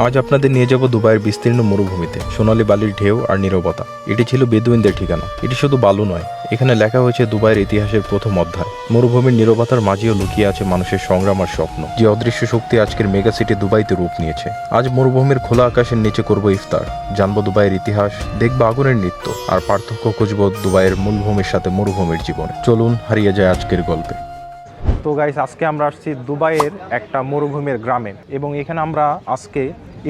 আজ আপনাদের নিয়ে যাব দুবাইয়ের বিস্তীর্ণ মরুভূমিতে, সোনালী বালির ঢেউ আর নীরবতা। এটি ছিল বেদুইনদের ঠিকানা। এটি শুধু বালু নয়, এখানে লেখা হয়েছে দুবাইয়ের ইতিহাসের প্রথম অধ্যায়। মরুভূমির নীরবতার মাঝেও লুকিয়ে আছে মানুষের সংগ্রাম আর স্বপ্ন, যে অদৃশ্য শক্তি আজকের মেগা সিটি দুবাইতে রূপ নিয়েছে। আজ মরুভূমির খোলা আকাশের নিচে করব ইফতার, জানবো দুবাইয়ের ইতিহাস, দেখবো আগুনের নৃত্য, আর পার্থক্য খুঁজবো দুবাইয়ের মূলভূমির সাথে মরুভূমির জীবনে। চলুন হারিয়ে যায় আজকের গল্পে। তো গাইস, আজকে আমরা আসছি দুবাইয়ের একটা মরুভূমির গ্রামে, এবং এখানে আমরা আজকে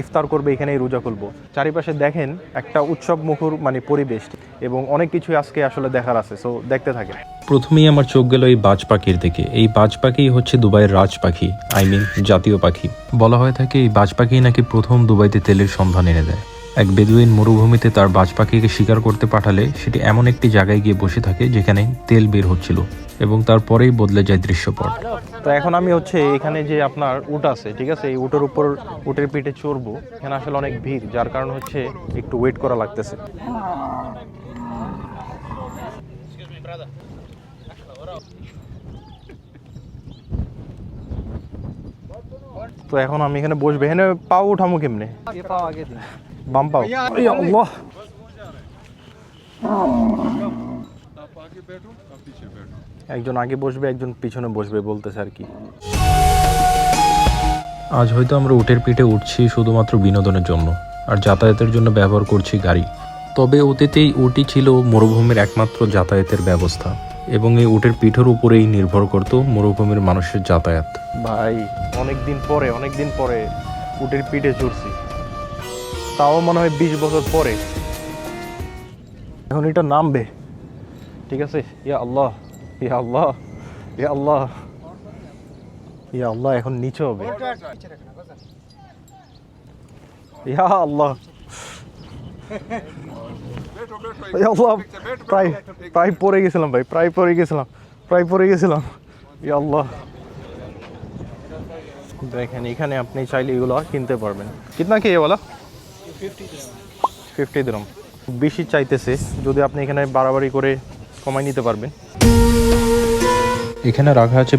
ইফতার করবো, এখানেই রোজা খুলবো। চারিপাশে দেখেন একটা উৎসব মুখর পরিবেশ, এবং অনেক কিছুই আজকে আসলে দেখার আছে। সো দেখতে থাকেন। প্রথমেই আমার চোখ গেল এই বাজ পাখির দিকে। এই বাজ পাখি হচ্ছে দুবাইয়ের রাজ পাখি, জাতীয় পাখি। বলা হয়ে থাকে এই বাজ পাখি নাকি প্রথম দুবাইতে তেলের সন্ধান এনে দেয়। এক বেদুইন মরুভূমিতে তার বাজ পাখিকে শিকার করতে পাঠালে সেটি এমন একটি জায়গায় গিয়ে বসে থাকে যেখানে তেল বের হচ্ছিল, এবং তারপরেই বদলে যায় দৃশ্যপট। তো এখন আমি এখানে যে আপনার উট আছে, ঠিক আছে, এই উটের পিঠে চড়বো। এখানে আসলে অনেক ভিড়, যার কারণ একটু ওয়েট করা লাগতেছে। তো এখন আমি এখানে বসবো। এখানে পাও উঠামো কেমনে? বাম পাও। আল্লাহ, একজন আগে বসবে, একজন পিছনে বসবে বলতেছে আর কি। আজ হয়তো আমরা উটের পিঠে উঠছি শুধুমাত্র বিনোদনের জন্য, আর যাতায়াতের জন্য ব্যবহার করছি গাড়ি। তবে অতীতেই উটই ছিল মরুভূমির একমাত্র যাতায়াতের ব্যবস্থা, এবং এই উটের পিঠের উপরেই নির্ভর করত মরুভূমির মানুষের যাতায়াত। ভাই, অনেকদিন পরে উটের পিঠে চড়ছি, তাও মনে হয় 20 বছর পরে। এখন এটা নামবে, ঠিক আছে। ইয়া আল্লাহ, ইয়া আল্লাহ, ইয়া আল্লাহ, ইয়া আল্লাহ। এখন নিচে হবে। ইয়া আল্লাহ, ইয়া আল্লাহ। প্রায় পড়ে গেছিলাম ভাই, প্রায় পড়ে গেছিলাম। ইয়া আল্লাহ। দেখেন, এখানে আপনি চাইলে এগুলো কিনতে পারবেন। কিতনা কি বলা? 50 দিরহাম। বেশি চাইতেছে, যদি আপনি এখানে বাড়াবাড়ি করে কমাই নিতে পারবেন। এখানে রাখা আছে